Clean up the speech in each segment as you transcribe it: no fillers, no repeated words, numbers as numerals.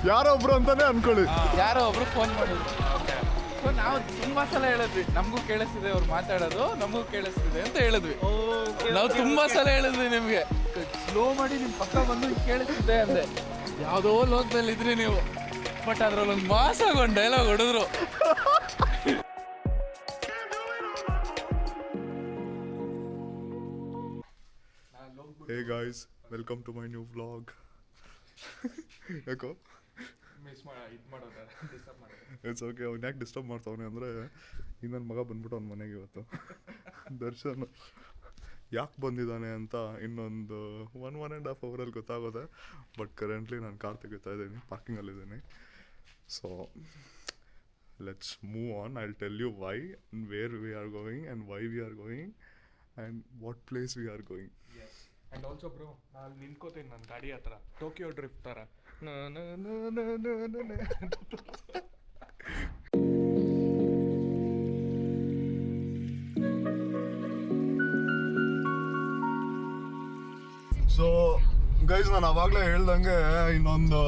ಯಾರೋ ಒಬ್ರು ಅಂತಾನೆ ಅನ್ಕೊಳ್ಳಿ. ಯಾರೋ ಒಬ್ರು ಫೋನ್ ಮಾಡಿದ್ರು. ನಾವು ತುಂಬಾ ಸಲ ಹೇಳಿದ್ವಿ, ನಮಗೂ ಕೇಳಿಸ್ತಿದೆ ಅವ್ರು ಮಾತಾಡೋದು, ನಮಗೂ ಕೇಳಿಸ್ತಿದೆ ಅಂತ ಹೇಳಿದ್ವಿ. ನಾವು ತುಂಬಾ ಸಲ ಹೇಳಿದ್ವಿ ನಿಮ್ಗೆ, ಸ್ಲೋ ಮಾಡಿ ನಿಮ್ ಪಕ್ಕ ಬಂದು ಕೇಳಿಸ್ತಿದೆ ಅಂದೆ. ಯಾವುದೋ ಲೋಕದಲ್ಲಿ ಇದ್ರಿ ನೀವು, ಬಟ್ ಅದ್ರಲ್ಲಿ ಒಂದು ಮಾಸಾಗಿ ಒಂದು ಡೈಲಾಗ್ ಹೊಡೆದ್ರು. Hey guys, welcome to my new vlog. ಯಾಕೋ ಇಟ್ಸ್ ಓಕೆ. ಅವ್ನು ಯಾಕೆ ಡಿಸ್ಟರ್ಬ್ ಮಾಡ್ತಾವನೆ ಅಂದರೆ ಇನ್ನೊಂದು ಮಗ ಬಂದ್ಬಿಟ್ಟು ಅವ್ನ ಮನೆಗೆ ಇವತ್ತು. ದರ್ಶನ್ ಯಾಕೆ ಬಂದಿದ್ದಾನೆ ಅಂತ ಇನ್ನೊಂದು 1.5 ಅವರಲ್ಲಿ ಗೊತ್ತಾಗೋದೆ. ಬಟ್ ಕರೆಂಟ್ಲಿ ನಾನು ಕಾರ್ ತೆಗಿತಾ ಇದ್ದೀನಿ, ಪಾರ್ಕಿಂಗಲ್ಲಿದ್ದೀನಿ. So let's move on. I will tell you why and where we are going and why we are going and what place we are going. And also bro, ನಾನು ನಿಂತ್ಕೋತೀನಿ ನನ್ನ ಗಾಡಿ ಹತ್ರ, Tokyo drift ಥರ. So guys, ನಾನು ಅವಾಗಲೇ ಹೇಳ್ದಂಗೆ ಇನ್ನೊಂದು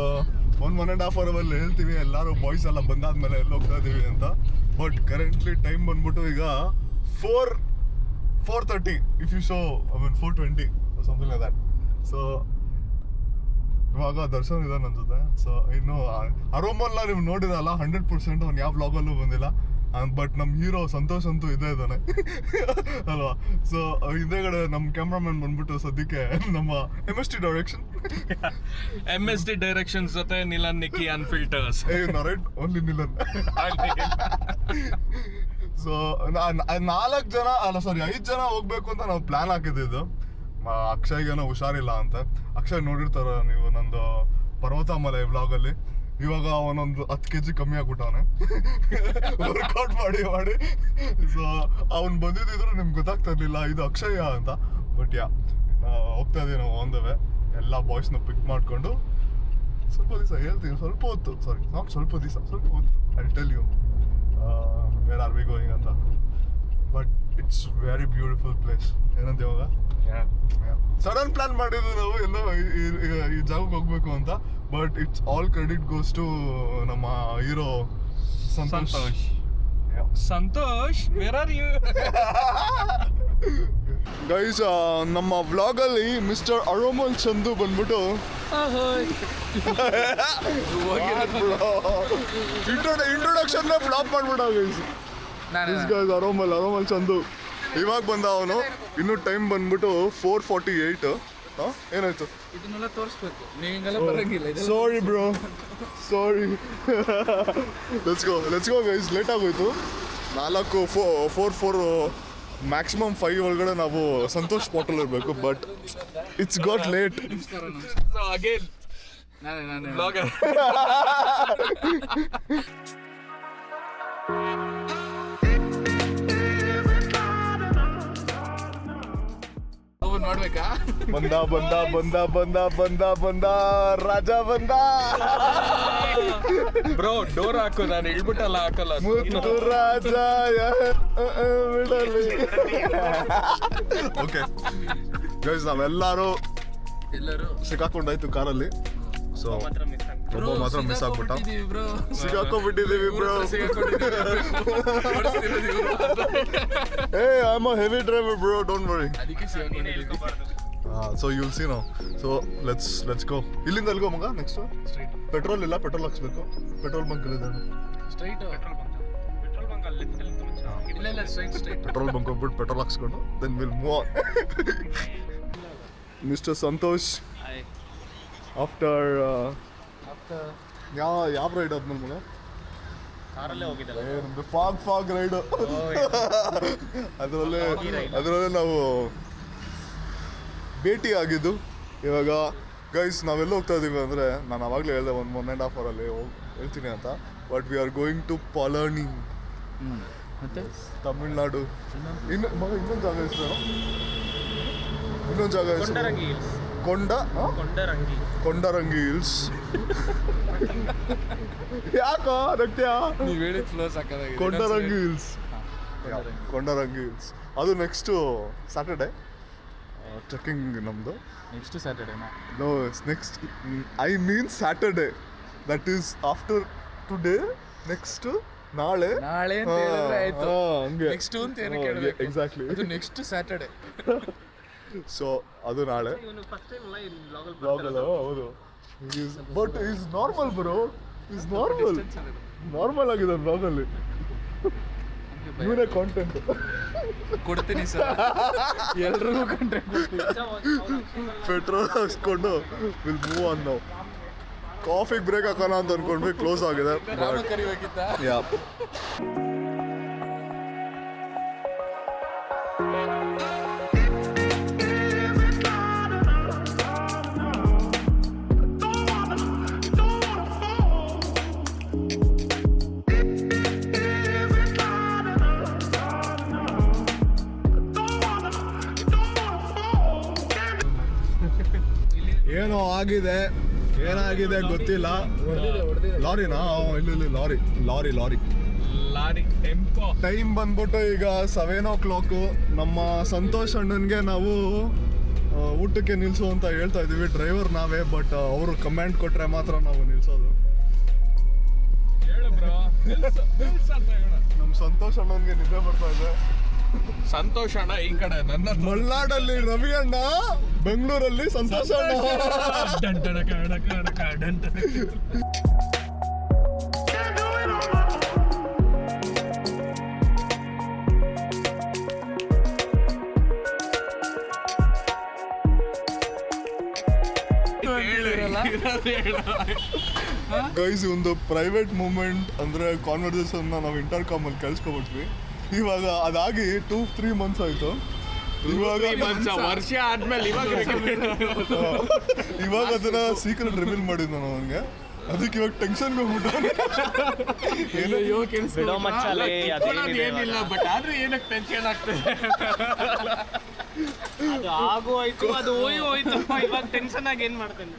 1.5 ಅವರಲ್ಲಿ ಹೇಳ್ತೀವಿ ಎಲ್ಲರೂ ಬಾಯ್ಸ್ ಎಲ್ಲ ಬಂದಾದ್ಮೇಲೆ ಎಲ್ಲಿ ಹೋಗ್ತಾ ಇದ್ದೀವಿ ಅಂತ. ಬಟ್ ಕರೆಂಟ್ಲಿ ಟೈಮ್ ಬಂದ್ಬಿಟ್ಟು ಈಗ 4:30 if you show, I mean 4:20 something like that. So ಇವಾಗ ದರ್ಶನ್ ಇದೆ ನನ್ನ ಜೊತೆ. ಸೊ ಇನ್ನು ಅರೋಮಲ್ಲ ನೀವು ನೋಡಿರಲ್ಲ 100%, ಅವ್ನು ಯಾವ ವ್ಲಾಗಲ್ಲೂ ಬಂದಿಲ್ಲ. ಬಟ್ ನಮ್ಮ ಹೀರೋ ಸಂತೋಷ್ ಅಂತೂ ಇದೇ ಇದ್ದಾನೆ ಅಲ್ವಾ. ಸೊ ಹಿಂದೆಗಡೆ ನಮ್ಮ ಕ್ಯಾಮ್ರಾಮನ್ ಬಂದ್ಬಿಟ್ಟು ಸದ್ಯಕ್ಕೆ ನಮ್ಮ MST ಡೈರೆಕ್ಷನ್ಸ್ ಜೊತೆ Nilan Nikki unfilters. Right, only Nilan. So 4 ಜನ ಅಲ್ಲ, ಸಾರಿ 5 ಜನ ಹೋಗ್ಬೇಕು ಅಂತ ನಾವು ಪ್ಲಾನ್ ಹಾಕಿದ್ದು. ಅಕ್ಷಯ್ಗೇನೋ ಹುಷಾರಿಲ್ಲ ಅಂತ. ಅಕ್ಷಯ್ ನೋಡಿರ್ತಾರ ನೀವು ನಂದು ಪರ್ವತಮಲೆ ವ್ಲಾಗಲ್ಲಿ. ಇವಾಗ ಅವನೊಂದು 10 kg ಕಮ್ಮಿ ಆಗ್ಬಿಟ್ಟವನೆ ವರ್ಕೌಟ್ ಮಾಡಿ. ಸೊ ಅವ್ನು ಬಂದಿದ್ದಿದ್ರು ನಿಮ್ಗೆ ಗೊತ್ತಾಗ್ತಾ ಇರ್ಲಿಲ್ಲ ಇದು ಅಕ್ಷಯ ಅಂತ. ಬಟ್ ಹೋಗ್ತಾ ಇದೀವಿ ನಾವು ಆನ್ ದ ವೇ. ಎಲ್ಲ ಬಾಯ್ಸ್ನ ಪಿಕ್ ಮಾಡಿಕೊಂಡು ಸ್ವಲ್ಪ ದಿವಸ ಹೇಳ್ತೀನಿ, ಸ್ವಲ್ಪ ಹೊತ್ತು I tell you where are we going ಅಂತ. But it's very beautiful place. ಏನಂತ ಇವಾಗ ಸಡನ್ ಪ್ಲಾನ್ ಮಾಡಿದ್ವಿ ನಾವು ಎಲ್ಲೋ ಈ ಜಾಗಕ್ಕೆ ಹೋಗ್ಬೇಕು ಅಂತ. But it's all credit goes to ನಮ್ಮ hero Santosh. Where are you guys? ನಮ್ಮ ವ್ಲಾಗಲ್ಲಿ ಮಿಸ್ಟರ್ ಅರೋಮಲ್ ಚಂದು ಬಂದ್ಬಿಟ್ಟು ಇಂಟ್ರೊಡಕ್ಷನ್ ಫ್ಲಾಪ್ ಮಾಡ್ಬಿಟ್ಟ ಗೈಸ್. ಅರೋಮಲ್ ಚಂದು ಇವಾಗ ಬಂದ ಅವನು. ಇನ್ನು ಟೈಮ್ ಬಂದ್ಬಿಟ್ಟು 4:48. ಏನಾಯ್ತು? ಇದನ್ನೆಲ್ಲ ತೋರಿಸ್ಬೇಕು, ನೀವೆಲ್ಲ ಬರಂಗಿಲ್ಲ. Sorry bro, sorry. Let's go guys. Late ಆಗೋಯ್ತು. 4 ಮ್ಯಾಕ್ಸಿಮಮ್ 5 ಒಳಗಡೆ ನಾವು ಸಂತೋಷ್ ಸ್ಪಾಟಲ್ಲಿ ಇರಬೇಕು. But it's got late. Again blogger. ನೋಡ್ಬೇಕಾ? ಬಂದ ರಾಜ ಬಂದ. ಬ್ರೋ ಡೋರ್ ಹಾಕು, ನಾನು ಇಳ್ಬಿಟ್ಟಲ್ಲ ಹಾಕಲ್ಲ. ಮುತ್ತು ರಾಜ ಬಿಡಲಿ. ಓಕೆ ಗೈಸ್, ನಾವೆಲ್ಲರೂ ಸಿಕ್ಕಾಕೊಂಡಾಯ್ತು ಕಾರಲ್ಲಿ. ಸೊ ಒಬ್ಬ ಮಾತ್ರ ಮಿಸ್ ಆಗ್ಬಿಟ್ಟ. ಸಿಕ್ಕಾಕೊಂಡ್ಬಿಟ್ಟಿದೀವಿ ಬ್ರೋ. ಏ I am a heavy driver bro, don't worry. So you will see now. So let's go. ಇಲ್ಲಿಂದ ಎಲ್ಗೋ ಮಗ? ನೆಕ್ಸ್ಟ್ ಪೆಟ್ರೋಲ್ ಇಲ್ಲ, ಪೆಟ್ರೋಲ್ ಹಾಕ್ಸ್ಬೇಕು. ಪೆಟ್ರೋಲ್ ಬಂಕ್ ಇಲ್ಲಿದ್ದಾನೆ. ಪೆಟ್ರೋಲ್ ಬಂಕ್ ಹೋಗ್ಬಿಟ್ಟು ಪೆಟ್ರೋಲ್ ಹಾಕ್ಸ್ಕೊಂಡು then will move on. Mister Santosh after ಯಾವ ರೈಡ್ ಆದ್ಮೇಲೆ ಮಗ? ಕಾರಲ್ಲೇ ಹೋಗಿದ್ದಲ್ಲ, ನಮ್ದು ಫಾಗ್ ರೈಡ್. ಅದರಲ್ಲೇ ನಾವು ಭೇಟಿ ಆಗಿದ್ದು. ಇವಾಗ ಗೈಸ್ ನಾವೆಲ್ಲ ಹೋಗ್ತಾ ಇದೀವಿ ಅಂದರೆ, ನಾನು ಅವಾಗಲೇ ಹೇಳಿದೆ 1.5 ಅವರಲ್ಲಿ ಹೇಳ್ತೀನಿ ಅಂತ. But we are going to Palani, Tamil Nadu. ಇನ್ನೊಂದು ಜಾಗ ಹೆಸರು, ಇನ್ನೊಂದು ಜಾಗ ಹೆಸರು ಕೊಂಡರಂಗಿ ಹಿಲ್ಸ್. ಯಾಕೋ ನಗ್ತ್ಯಾ? ನೀವು ಹೇಳಿ ಫ್ಲೋ ಸಾಕಾಗಿದೆ. ಕೊಂಡರಂಗಿ ಹಿಲ್ಸ್ ಅದು ನೆಕ್ಸ್ಟು ಸ್ಯಾಟರ್ಡೆ ಟ್ರೆಕ್ಕಿಂಗ್ ನಮ್ಮದು. ನೆಕ್ಸ್ಟ್ ಸ್ಯಾಟರ್ಡೇನಾ? No, next I mean Saturday. That is after today next ನಾಳೆ ನಾಳೆ ಅಂತ ಹೇಳಿದ್ರೆ ಆಯ್ತು. ಹಂಗೆ ನೆಕ್ಸ್ಟ್ ಅಂತ ಏನು ಕೇಳಬೇಕು? ಎಕ್ಸಾಕ್ಟ್ಲಿ. ಅದು ನೆಕ್ಸ್ಟ್ ಸ್ಯಾಟರ್ಡೆ. ಸೊ ಅದು ನಾಳೆ ಬ್ಲಾಗಲ್ಲ. ಹೌದು but is normal bro, is normal ಆಗಿದೆ ಬ್ಲಾಗಲ್ಲಿ. ಇವನೇ ಕಾಂಟೆಂಟ್ ಕೊಡ್ತೀನಿ ಸರ್, ಎಲ್ರಿಗೂ ಕಂಟೆಂಟ್ ಕೊಡ್ತೀನಿ. ಪೆಟ್ರೋಲ್ ಹಾಕ್ಸ್ಕೊಂಡು ವಿಲ್ ಮೂವ್ ಆನ್ ನಾವು. ಕಾಫಿಗೆ ಬ್ರೇಕ್ ಹಾಕೋಣ ಅಂತ ಅನ್ಕೊಂಡ್ವಿ, ಕ್ಲೋಸ್ ಆಗಿದೆ. ರಾಮ ಕರಿಬೇಕಿತ್ತ? ಯಾ ಏನೋ ಆಗಿದೆ, ಏನಾಗಿದೆ ಗೊತ್ತಿಲ್ಲ. ಲಾರಿನಾ? ಇಲ್ಲಿ ಲಾರಿ. ಟೈಮ್ ಬಂದ್ಬಿಟ್ಟು ಈಗ 7:00. ನಮ್ಮ ಸಂತೋಷ್ ಅಣ್ಣನ್ಗೆ ನಾವು ಊಟಕ್ಕೆ ನಿಲ್ಸು ಅಂತ ಹೇಳ್ತಾ ಇದೀವಿ. ಡ್ರೈವರ್ ನಾವೇ, ಬಟ್ ಅವರು ಕಮೆಂಟ್ ಕೊಟ್ರೆ ಮಾತ್ರ ನಾವು ನಿಲ್ಸೋದು. ನಮ್ಮ ಸಂತೋಷ್ ಅಣ್ಣನ್ಗೆ ನಿದ್ದೆ ಬರ್ತಾ ಇದೆ. ಸಂತೋಷ್ ಅಣ್ಣ ಈ ಕಡೆ, ನನ್ನ ಮಲ್ನಾಡಲ್ಲಿ ರವಿ ಅಣ್ಣ, ಬೆಂಗಳೂರಲ್ಲಿ ಸಂತೋಷ ಅಣ್ಣ. ಗೈಸ್, ಒಂದು ಪ್ರೈವೇಟ್ ಮೂಮೆಂಟ್ ಅಂದ್ರೆ ಕಾನ್ವರ್ಸೇಷನ್ ನಾವು ಇಂಟರ್ಕಾಮ್ ಅಲ್ಲಿ ಕೇಳಿಸ್ಕೊಬಿಟ್ವಿ. ಇವಾಗ ಅದಾಗಿ 2-3 months ಆಯ್ತು. ವರ್ಷ ಆದ್ಮೇಲೆ ಇವಾಗ ಅದನ್ನ ಸೀಕ್ರೆಟ್ ರಿವೀಲ್ ಮಾಡಿದ್ ನಾನು ಅವನಿಗೆ. ಅದಕ್ಕೆ ಇವಾಗ ಟೆನ್ಷನ್ ಏನಿಲ್ಲ, ಬಟ್ ಆದ್ರೆ ಏನಕ್ಕೆ ಟೆನ್ಷನ್ ಆಗ್ತದೆ? ಆಗೋಯ್ತು, ಅದು ಹೋಯ್ತು. ಇವಾಗ ಟೆನ್ಷನ್ ಆಗಿ ಏನ್ ಮಾಡ್ತೇನೆ.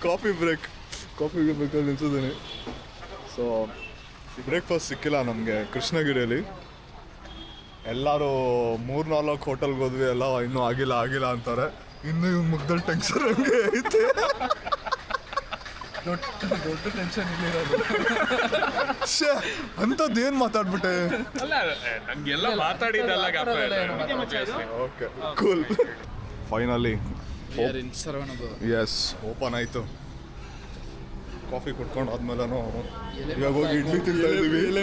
ಕಾಫಿಗೆ ಬೇಕಾದ್ರೆ ನಿಲ್ಸಿದ್ದೀನಿ. ಸೊ ಬ್ರೇಕ್ಫಾಸ್ಟ್ ಸಿಕ್ಕಿಲ್ಲ ನಮಗೆ ಕೃಷ್ಣಗಿರಿಯಲ್ಲಿ. ಎಲ್ಲರೂ 3-4 ಹೋಟೆಲ್ಗೆ ಹೋದ್ವಿ, ಎಲ್ಲ ಇನ್ನೂ ಆಗಿಲ್ಲ ಅಂತಾರೆ. ಇನ್ನೂ ಇವ್ ಮುಗ್ದಲ್ಲಿ ಟೆನ್ಷನ್ ಹಂಗೆ ಐತೆ. ದೊಡ್ಡ ಟೆನ್ಷನ್ ಇಲ್ಲಿರೋದು. ಅಂಥದ್ದೇನು ಮಾತಾಡ್ಬಿಟ್ಟೆ? ಅಲ್ಲ, ನಂಗೆಲ್ಲ ಮಾತಾಡಿದ್ದಲ್ಲ. Okay, cool. Finally yes open ಆಯಿತು. ಕಾಫಿ ಕುಡ್ಕೊಂಡು ಆದ್ಮೇಲೆ ಇವಾಗ ಹೋಗಿ ಇಡ್ಲಿ ತಿಂತಾ ಇದೀವಿ. ಎಲೆ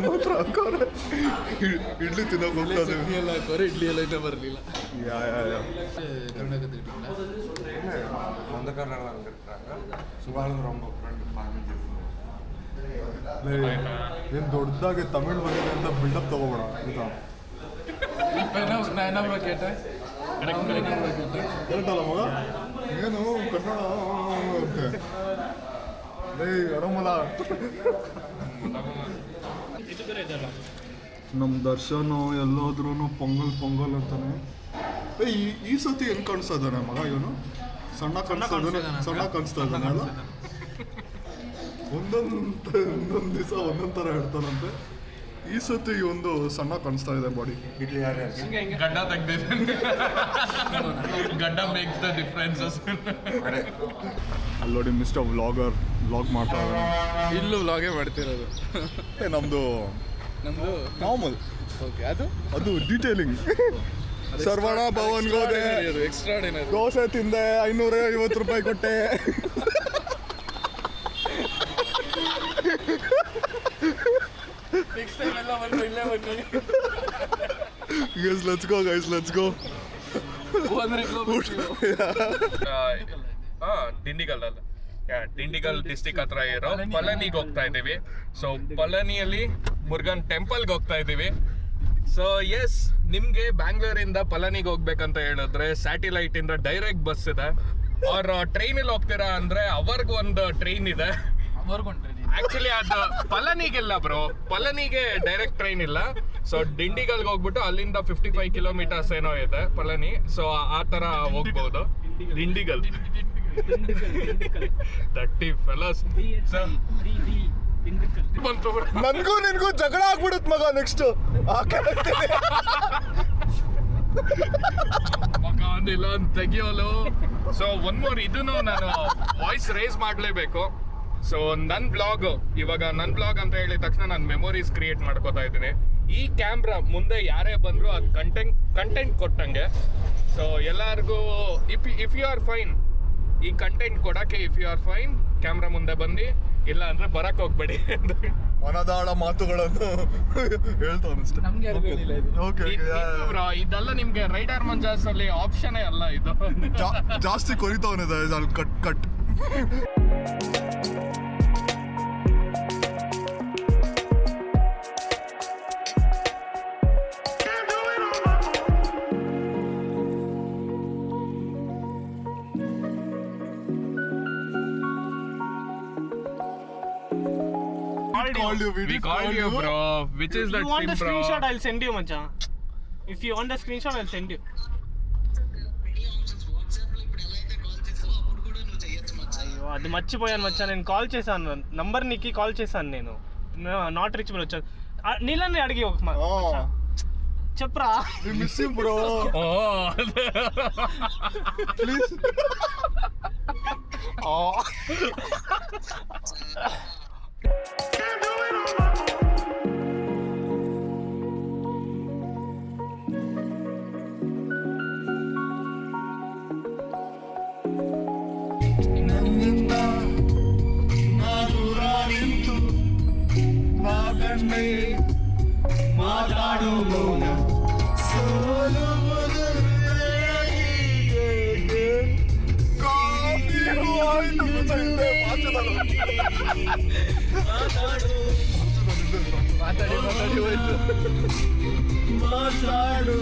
ಮಾತ್ರ ಹಾಕೋರೆ. ಇಡ್ಲಿ ತಿನ್ನೋಕೆ ಹೋಗ್ತಾ ಇದೀವಿ. ಇಡ್ಲಿ ಎಲ್ಲ ಇನ್ನೂ ಬರಲಿಲ್ಲ. ಏನು ದೊಡ್ಡದಾಗಿ ತಮಿಳ್ ಬಂದಿದೆ ಅಂತ ಬಿಲ್ಡಪ್ ತಗೋಬೇಡ ಆಯ್ತಾ? ಕರೆಕ್ಟ್ ಅಲ್ಲ ಮಗ? ಏನು ಕನ್ನಡ ಅಂತೆ. ಆರಾಮಲ್ಲ? ನಮ್ಮ ದರ್ಶನ್ ಎಲ್ಲೋದ್ರೂ ಪೊಂಗಲ್ ಅಂತಾನೆ. ಈ ಸತಿ ಹೆಂಗ್ ಕಾಣಿಸ್ತಾ ಇದ್ದಾನೆ ಮಗ? ಇವನು ಸಣ್ಣ ಕಾಣಿಸ್ತಾ ಇದ್ದಾನೆ ಅಲ್ಲ? ಒಂದೊಂದು ದಿವಸ ಒಂದೊಂದು ಥರ ಹೇಳ್ತಾನಂತೆ. ಈ ಸತಿ ಒಂದು ಸಣ್ಣ ಕಾಣಿಸ್ತಾ ಇದೆ ಬಾಡಿ. ಗಡ್ಡ ತೆಗ್ದಿದೆ. ಗಡ್ಡ ಮೇಕ್ಸ್ ದ ಡಿಫ್ರೆನ್ಸಸ್. ಅಲ್ಲೋಡಿ ಮಿಸ್ಟರ್ ವ್ಲಾಗ್ ಮಾಡ್ತಾ ಇದ್ದಾನೆ. ಇಲ್ಲೂ ವ್ಲಾಗೇ ಮಾಡ್ತಿರೋದು. ನಮ್ಮದು ನಾರ್ಮಲ್. ಓಕೆ, ಅದು ಡೀಟೇಲಿಂಗ್. ಸರ್ವಣ ಭವನ್ಗೆ ಹೋದೆ, ಎಕ್ಸ್ಟ್ರಾರ್ಡಿನರಿ. ದೋಸೆ ತಿಂದೆ, 550 ರೂಪಾಯಿ ಕೊಟ್ಟೆ. ನೆಕ್ಸ್ಟ್ ಟೈಮ್ ಎಲ್ಲ ಬಂದು ಇಲ್ಲೇ ಬನ್ನಿ. Let's go. ದಿಂಡಿಗಲ್ ಡಿಸ್ಟಿಕ್ ಹತ್ರ ಇರೋ ಪಳನಿಗೆ ಹೋಗ್ತಾ ಇದ್ದೀವಿ. ಸೊ ಪಳನಿಯಲ್ಲಿ ಮುರುಗನ್ ಟೆಂಪಲ್ಗೆ ಹೋಗ್ತಾ ಇದ್ದೀವಿ. ಸೊ ಎಸ್, ನಿಮ್ಗೆ ಬ್ಯಾಂಗ್ಳೂರಿಂದ ಪಳನಿಗೆ ಹೋಗ್ಬೇಕಂತ ಹೇಳಿದ್ರೆ ಸ್ಯಾಟಿಲೈಟ್ ಇಂದ ಡೈರೆಕ್ಟ್ ಬಸ್ ಇದೆ. ಅವ್ರ ಟ್ರೈನಲ್ಲಿ ಹೋಗ್ತೀರಾ ಅಂದ್ರೆ ಅವರ್ಗೂ ಒಂದು ಟ್ರೈನ್ ಇದೆ. ಆಕ್ಚುಲಿ ಅದು ಪಳನಿಗೆಲ್ಲ ಬ್ರೋ, ಪಳನಿಗೆ ಡೈರೆಕ್ಟ್ ಟ್ರೈನ್ ಇಲ್ಲ. ಸೊ ದಿಂಡಿಗಲ್ಗೆ ಹೋಗ್ಬಿಟ್ಟು ಅಲ್ಲಿಂದ 55 kilometers ಏನೋ ಇದೆ ಪಳನಿ. ಸೊ ಆ ತರ ಹೋಗ್ಬೋದು. ದಿಂಡಿಗಲ್ 30 fellas. ನನ್ಗೂ ನಿನ್ಗೂ ಜಗಳ ಆಗ್ಬಿಡುತ್ತೆ ಮಗ. ನೆಕ್ಸ್ಟ್ ಮಗಾನಿಲ್ಲ ಅಂತ ತೆಗಿಯೋಲು. ಸೊ ಒನ್ ಮೋರ್ ಇದನ್ನು ನಾನು ವಾಯ್ಸ್ ರೇಸ್ ಮಾಡಲೇಬೇಕು. ಸೊ ನನ್ನ ಬ್ಲಾಗ್ ಅಂತ ಹೇಳಿದ ತಕ್ಷಣ ನಾನು ಮೆಮೊರೀಸ್ ಕ್ರಿಯೇಟ್ ಮಾಡ್ಕೋತಾ ಇದ್ದೀನಿ. ಈ ಕ್ಯಾಮ್ರಾ ಮುಂದೆ ಯಾರೇ ಬಂದರೂ ಅದು ಕಂಟೆಂಟ್ ಕೊಟ್ಟಂಗೆ. ಸೊ ಎಲ್ಲರಿಗೂ ಇಫ್ ಯು ಆರ್ ಫೈನ್, ಈ ಕಂಟೆಂಟ್ ಕೊಡಕ್ಕೆ if you are fine camera ಮುಂದೆ ಬಂದು, ಇಲ್ಲ ಅಂದ್ರೆ ಬರಕ್ ಹೋಗ್ಬೇಡಿ. ಮನದಾಳ ಮಾತುಗಳನ್ನು ಹೇಳ್ತಾವ ಅಷ್ಟೇ. ನಮ್ಗೆ ಅರ್ಗೋದಿಲ್ಲ ಇದು. ಓಕೆ ಇದೆಲ್ಲ ನಿಮ್ಗೆ ರೈಡರ್ ಮಂಜಾಸ್ ಅಲ್ಲಿ ಆಪ್ಷನೇ ಅಲ್ಲ ಇದು. ಜಾಸ್ತಿ ಕೊರಿತಾವನಿದೆ cut We called you, bro. Which is that You want sim, the bro? screenshot? I'll send you, Macha. If you want the screenshot, I'll send you. అయ్యో అది మర్చిపోయాను మచ్చా. నేను కాల్ చేశాను, నంబర్ నీకు కాల్ చేశాను నేను. నాట్ రీచబుల్ వచ్చాను. నీళ్ళని అడిగి ఒక చెప్పరా. Miss you bro Oh. Please. ಮಾತಾಡು ಮೌನ ಮಾತಾಡಿ ಹೋಯ್ತು. ಮಾತಾಡು